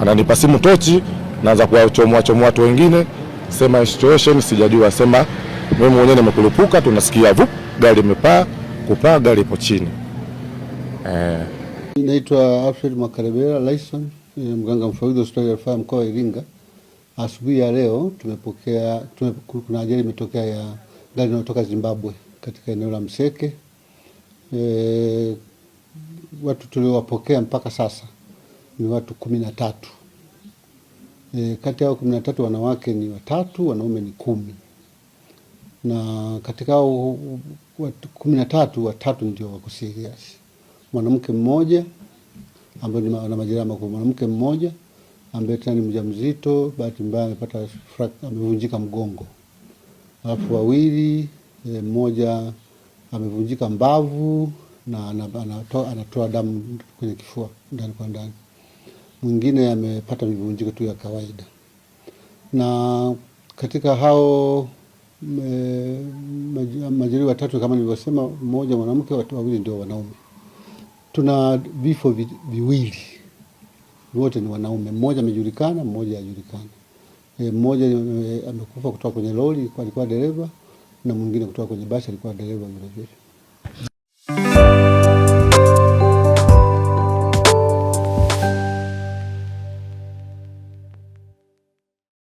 ananipa simu tochi, naanza kuwachomoa watu wengine, sema situation sijajua, sema mimi mwenyewe nimekulipuka, tunasikia vup, gari imepaa, kupaa gari ipo chini. Naitwa Alfred Makarebera Lyson, mganga mfawidhi hospitali ya rufaa mkoa wa Iringa. Asubuhi ya leo tumepokea kuna ajali imetokea ya gari linalotoka Zimbabwe katika eneo la Mseke. Watu tuliowapokea mpaka sasa ni watu 13. Kati yao 13 wanawake ni 3, wanaume ni 10. Na katika hao watu 13, 3 ndio wako serious. Mwanamke mmoja ambaye ana majeraha makubwa, mwanamke mmoja ambaye tena ni mjamzito, bahati mbaya amepata amevunjika mgongo. Alafu wawili, mmoja amevunjika mbavu na anatoa damu kwenye kifua ndani kwa ndani. Mwingine amepata mivunjiko tu ya kawaida. Na katika hao majeruhi 3 kama nilivyosema, mmoja mwanamke, wawili ndio wanaume. Tuna vifo viwili, wote ni wanaume. Mmoja amejulikana, mmoja hajulikani. Mmoja amekufa kutoka kwenye lori, alikuwa dereva, na mwingine kutoka kwenye basi, alikuwa dereva vile vile.